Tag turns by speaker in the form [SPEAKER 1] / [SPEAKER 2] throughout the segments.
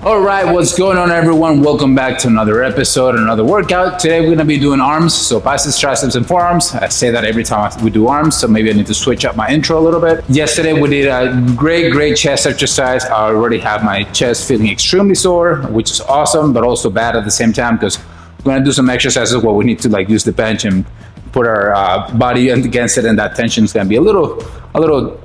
[SPEAKER 1] All right, what's going on, everyone? Welcome back to another episode, another workout. Today we're going to be doing arms, so biceps, triceps, and forearms. I say that every time we do arms, so maybe I need to switch up my intro a little bit. Yesterday we did a great chest exercise. I already have my chest feeling extremely sore, which is awesome, but also bad at the same time because we're going to do some exercises where we need to use the bench and put our body against it, and that tension is going to be a little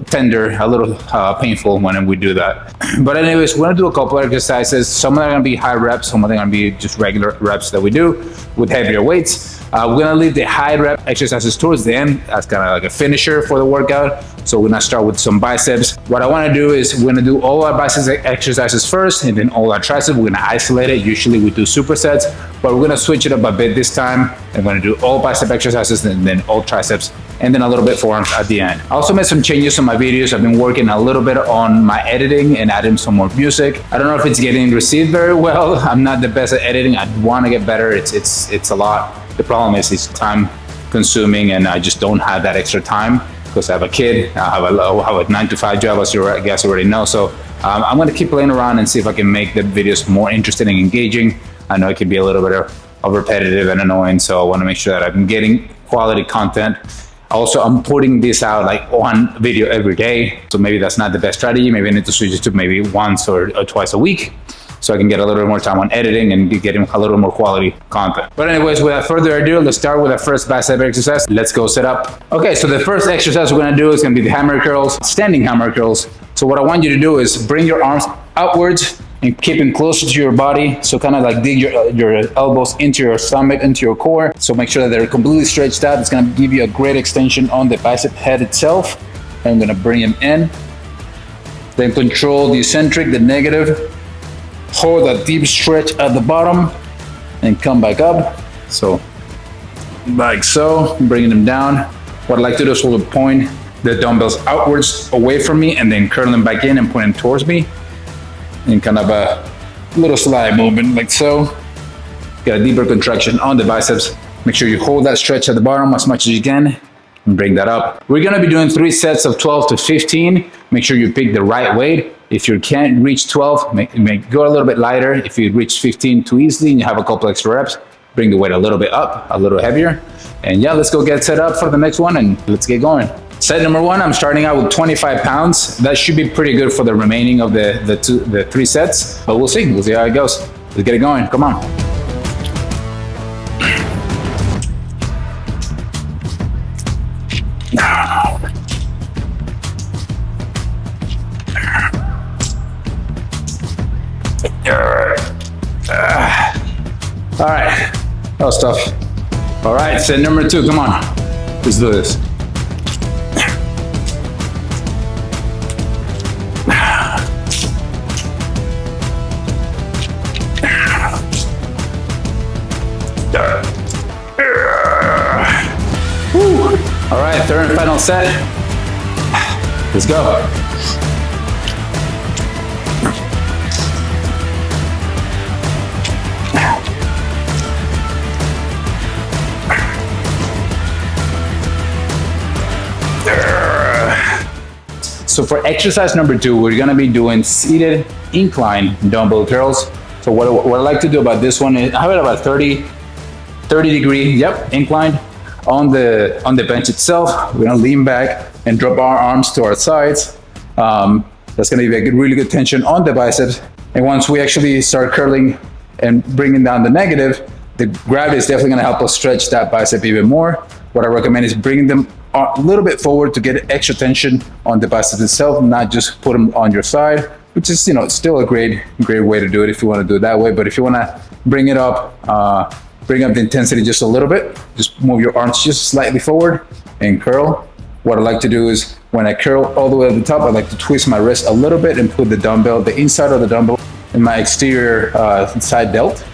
[SPEAKER 1] tender, a little painful when we do that. But anyways, we're going to do a couple of exercises. Some of them are going to be high reps, some of them are going to be just regular reps that we do with heavier weights. We're going to leave the high rep exercises towards the end as kind of like a finisher for the workout. So we're going to start with some biceps. What I want to do is we're going to do all our biceps exercises first, and then all our triceps, we're going to isolate it. Usually we do supersets, but we're going to switch it up a bit this time. I'm going to do all bicep exercises and then all triceps, and then a little bit forearms at the end. I also made some changes on my videos. I've been working a little bit on my editing and adding some more music. I don't know if it's getting received very well. I'm not the best at editing. I want to get better. It's a lot. The problem is it's time consuming, and I just don't have that extra time because I have a kid. I have a 9-to-5 job, as you guys already know. So I'm going to keep playing around and see if I can make the videos more interesting and engaging. I know it can be a little bit of repetitive and annoying, so I want to make sure that I'm getting quality content. Also, I'm putting this out like one video every day, so maybe that's not the best strategy. Maybe I need to switch it to maybe once or twice a week, so I can get a little bit more time on editing and getting a little more quality content. But anyways, without further ado, let's start with our first bicep exercise. Let's go set up. Okay, so the first exercise we're gonna do is gonna be the hammer curls, standing hammer curls. So what I want you to do is bring your arms outwards and keep them closer to your body. So kind of like dig your elbows into your stomach, into your core. So make sure that they're completely stretched out. It's gonna give you a great extension on the bicep head itself. I'm gonna bring them in. Then control the eccentric, the negative. Hold a deep stretch at the bottom and come back up. So like so, bringing them down. What I like to do is hold a point the dumbbells outwards away from me and then curl them back in and point them towards me. And kind of a little slide movement like so. Get a deeper contraction on the biceps. Make sure you hold that stretch at the bottom as much as you can and bring that up. We're gonna be doing 3 sets of 12 to 15. Make sure you pick the right weight. If you can't reach 12, go a little bit lighter. If you reach 15 too easily and you have a couple extra reps, bring the weight a little bit up, a little heavier. And yeah, let's go get set up for the next one and let's get going. Set number 1, I'm starting out with 25 pounds. That should be pretty good for the remaining of the 3 sets, but we'll see how it goes. Let's get it going, come on. All right, that was tough. All right, set number 2, come on. Let's do this. All right, third and final set. Let's go. So for exercise number 2, we're gonna be doing seated incline dumbbell curls. So what I like to do about this one is I have it about 30 degree, yep, inclined on the bench itself. We're gonna lean back and drop our arms to our sides. That's gonna be a really good tension on the biceps. And once we actually start curling and bringing down the negative, the gravity is definitely gonna help us stretch that bicep even more. What I recommend is bringing them a little bit forward to get extra tension on the biceps itself, not just put them on your side, which is, still a great way to do it if you want to do it that way. But if you want to bring it up, bring up the intensity just a little bit, just move your arms just slightly forward and curl. What I like to do is when I curl all the way to the top, I like to twist my wrist a little bit and put the inside of the dumbbell in my exterior side delt.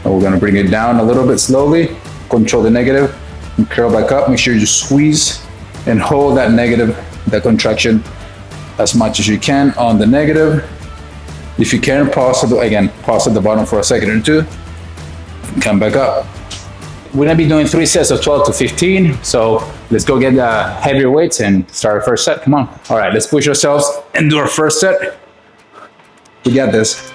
[SPEAKER 1] And we're going to bring it down a little bit slowly. Control the negative and curl back up. Make sure you squeeze and hold that negative, that contraction as much as you can on the negative. If you can, pause at the bottom for a second or two and come back up. We're gonna be doing 3 sets of 12 to 15. So let's go get heavier weights and start our first set. Come on. All right, let's push ourselves and do our first set. We got this.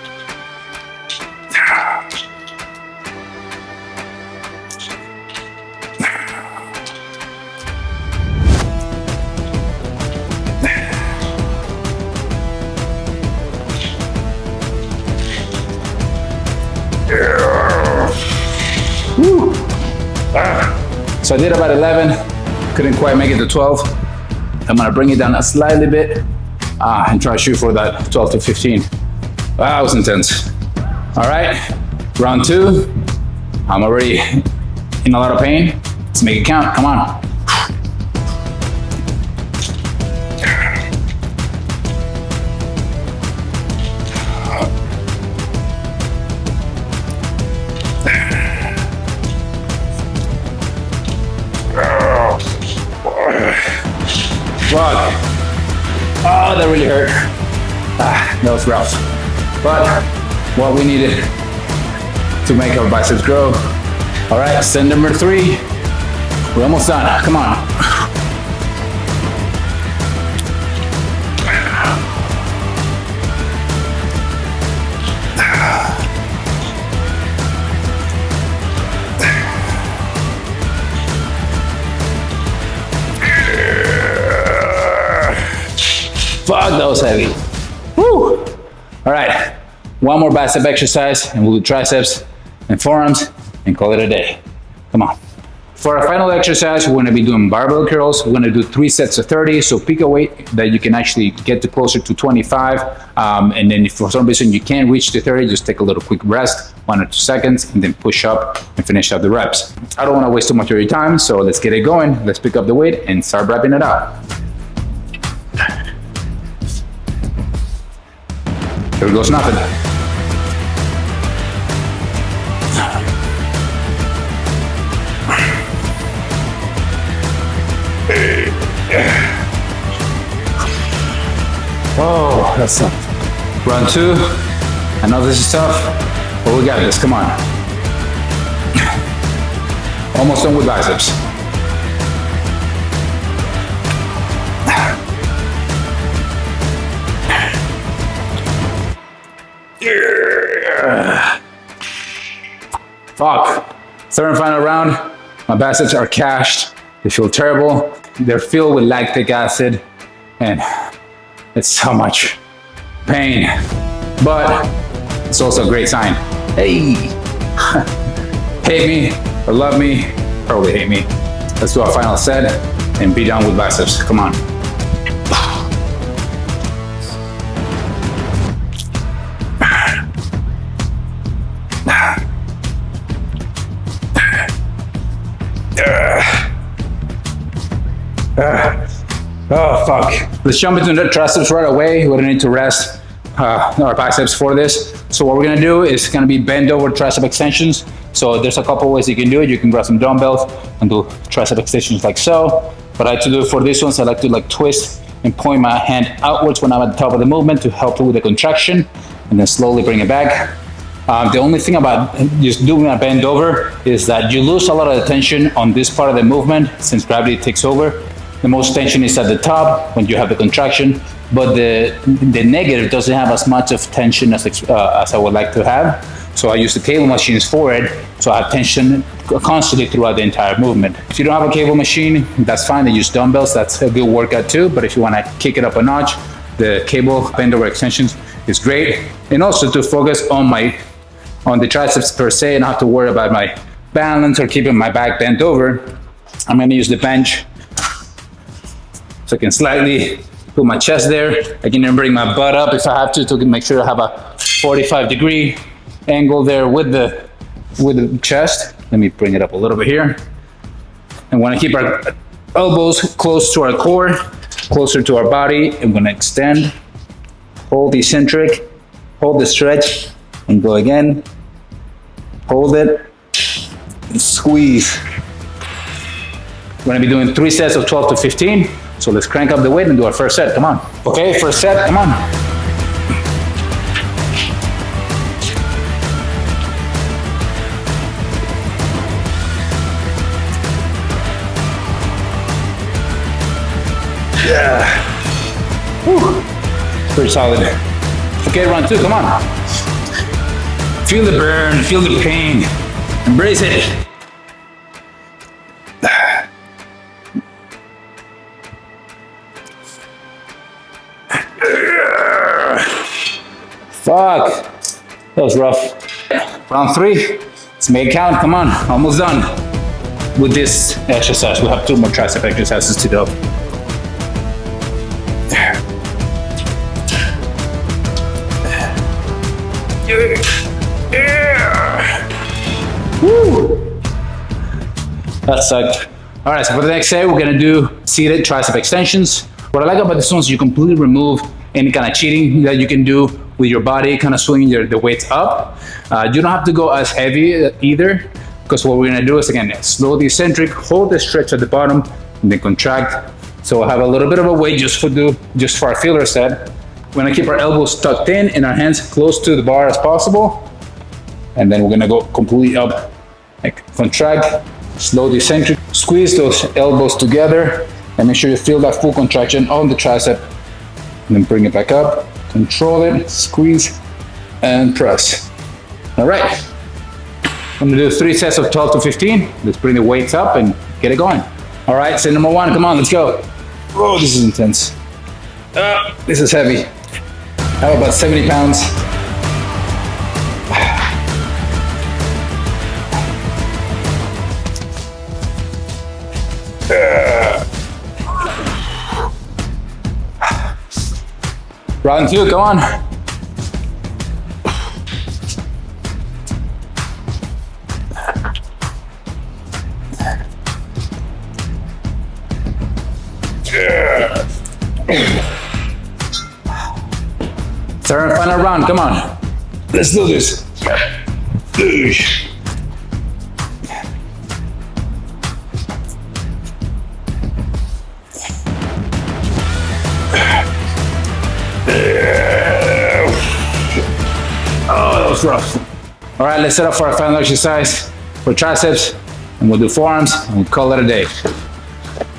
[SPEAKER 1] Woo. So I did about 11, couldn't quite make it to 12. I'm gonna bring it down a slightly bit and try to shoot for that 12 to 15. That was intense. All right, round 2. I'm already in a lot of pain. Let's make it count, come on. Fuck. Oh, that really hurt. That was rough. But what we needed to make our biceps grow. All right, set number 3. We're almost done. Come on. Fuck, that was heavy. Woo! All right, one more bicep exercise and we'll do triceps and forearms and call it a day. Come on. For our final exercise, we're gonna be doing barbell curls. We're gonna do 3 sets of 30, so pick a weight that you can actually get to closer to 25. And then if for some reason you can't reach the 30, just take a little quick rest, 1 or 2 seconds, and then push up and finish out the reps. I don't wanna waste too much of your time, so let's get it going. Let's pick up the weight and start wrapping it up. Here goes nothing. Oh, that's tough. Round 2. I know this is tough, but we got this, come on. Almost done with biceps. Fuck. 3rd and final round. My biceps are cashed. They feel terrible. They're filled with lactic acid and it's so much pain, but it's also a great sign. Hey, hate me or love me, probably hate me. Let's do our final set and be done with biceps. Come on. Oh, fuck. Let's jump into the triceps right away. We don't need to rest our biceps for this. So what we're gonna do is gonna be bend over tricep extensions. So there's a couple ways you can do it. You can grab some dumbbells and do tricep extensions like so. But I like to do it for this one, so I like to twist and point my hand outwards when I'm at the top of the movement to help with the contraction, and then slowly bring it back. The only thing about just doing a bend over is that you lose a lot of the tension on this part of the movement since gravity takes over. The most tension is at the top when you have the contraction, but the negative doesn't have as much of tension as I would like to have. So I use the cable machines for it, so I have tension constantly throughout the entire movement. If you don't have a cable machine, that's fine. They use dumbbells. That's a good workout too. But if you want to kick it up a notch, the cable bend over extensions is great. And also to focus on the triceps per se and not have to worry about my balance or keeping my back bent over, I'm going to use the bench. So I can slightly put my chest there. I can then bring my butt up if I have to make sure I have a 45-degree angle there with the chest. Let me bring it up a little bit here. And want to keep our elbows close to our core, closer to our body. I'm going to extend, hold eccentric, hold the stretch, and go again. Hold it, and squeeze. We're going to be doing 3 sets of 12 to 15. So let's crank up the weight and do our first set. Come on. Okay, first set. Come on. Yeah. Whew. Pretty solid. Okay, round 2, come on. Feel the burn, feel the pain. Embrace it. Fuck. That was rough. Round 3. Let's make it count. Come on. Almost done with this exercise. We'll have 2 more tricep exercises to do. Woo. That sucked. All right, so for the next set, we're gonna do seated tricep extensions. What I like about this one is you completely remove any kind of cheating that you can do with your body, kind of swinging the weights up. You don't have to go as heavy either, because what we're gonna do is, again, slow the eccentric, hold the stretch at the bottom, and then contract. So we'll have a little bit of a weight just for our filler set. We're gonna keep our elbows tucked in and our hands close to the bar as possible. And then we're gonna go completely up, like contract, slow the eccentric, squeeze those elbows together, and make sure you feel that full contraction on the tricep. And then bring it back up, control it, squeeze, and press. All right, I'm gonna do 3 sets of 12 to 15. Let's bring the weights up and get it going. All right, set number 1, come on, let's go. Oh, this is intense. This is heavy. I have about 70 pounds. Round 2, come on. Third and final round, come on. Let's do this. Oh, that was rough. All right, let's set up for our final exercise for triceps, and we'll do forearms, and we'll call it a day.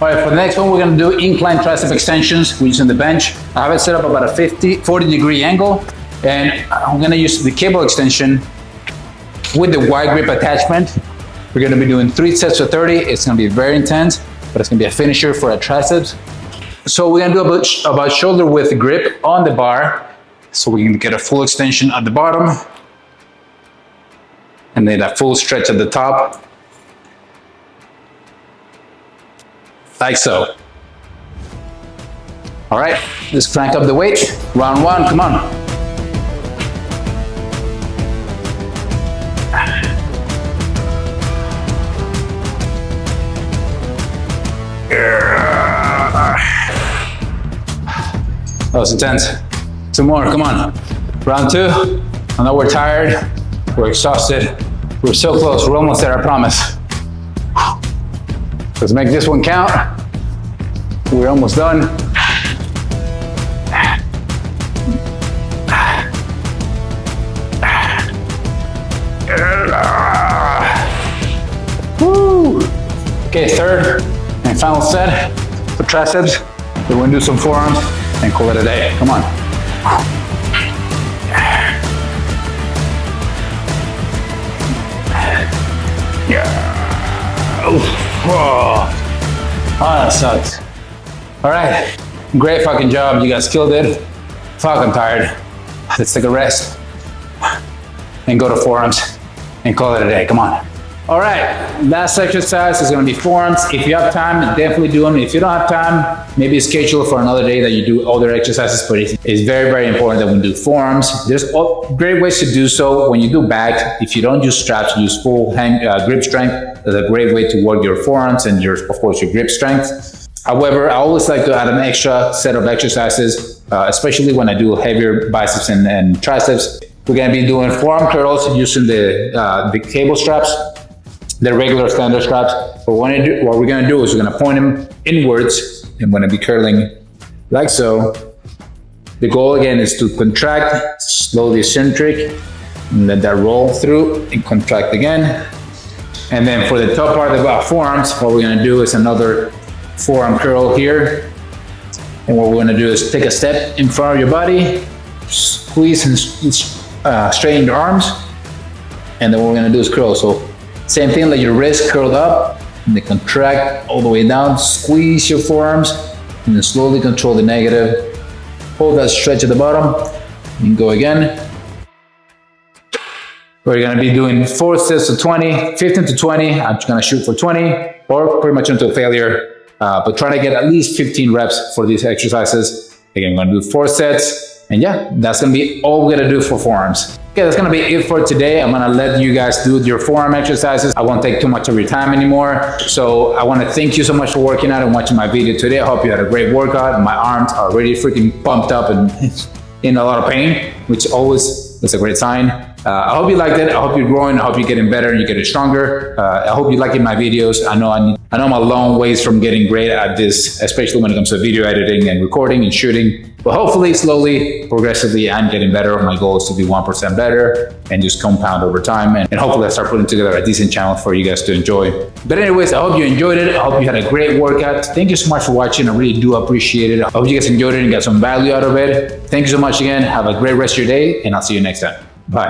[SPEAKER 1] All right, for the next one, we're gonna do incline tricep extensions. We're using the bench. I have it set up about a 40 degree angle, and I'm gonna use the cable extension with the wide grip attachment. We're gonna be doing 3 sets of 30. It's gonna be very intense, but it's gonna be a finisher for our triceps. So we're gonna do about shoulder width grip on the bar, so we can get a full extension at the bottom, and then a full stretch at the top. Like so. All right, let's crank up the weight. Round 1, come on. That was intense. 2 more, come on. Round 2. I know we're tired, we're exhausted. We're so close, we're almost there, I promise. Let's make this one count. We're almost done. Woo! Okay, third and final set for triceps. We're gonna do some forearms and call it a day. Come on. Yeah. Oh, that sucks. All right, great fucking job. You guys killed it. Fuck, I'm tired. Let's take a rest and go to forearms and call it a day. Come on. All right, last exercise is gonna be forearms. If you have time, definitely do them. If you don't have time, maybe schedule for another day that you do other exercises, but it's very, very important that we do forearms. There's great ways to do so. When you do back, if you don't use straps, use full grip strength. That's a great way to work your forearms and of course, your grip strength. However, I always like to add an extra set of exercises, especially when I do heavier biceps and triceps. We're gonna be doing forearm curls using the cable straps, the regular standard straps. But what we're gonna do is we're gonna point them inwards, and we're gonna be curling like so. The goal again is to contract, slow the eccentric, and let that roll through and contract again. And then for the top part of our forearms, what we're gonna do is another forearm curl here. And what we're gonna do is take a step in front of your body, squeeze and straighten your arms. And then what we're gonna do is curl. So same thing, let your wrist curled up, and then contract all the way down, squeeze your forearms, and then slowly control the negative. Hold that stretch at the bottom, and go again. We're gonna be doing 4 sets of 20, 15 to 20. I'm just gonna shoot for 20, or pretty much until failure. But try to get at least 15 reps for these exercises. Again, I'm gonna do 4 sets, and yeah, that's gonna be all we're gonna do for forearms. Okay, that's gonna be it for today. I'm gonna let you guys do your forearm exercises. I won't take too much of your time anymore. So I wanna thank you so much for working out and watching my video today. I hope you had a great workout. My arms are really freaking pumped up and in a lot of pain, which always is a great sign. I hope you liked it. I hope you're growing. I hope you're getting better and you're getting stronger. I hope you're liking my videos. I know I'm a long ways from getting great at this, especially when it comes to video editing and recording and shooting. But hopefully, slowly, progressively, I'm getting better. My goal is to be 1% better and just compound over time. And hopefully I start putting together a decent channel for you guys to enjoy. But anyways, I hope you enjoyed it. I hope you had a great workout. Thank you so much for watching. I really do appreciate it. I hope you guys enjoyed it and got some value out of it. Thank you so much again. Have a great rest of your day, and I'll see you next time. Bye.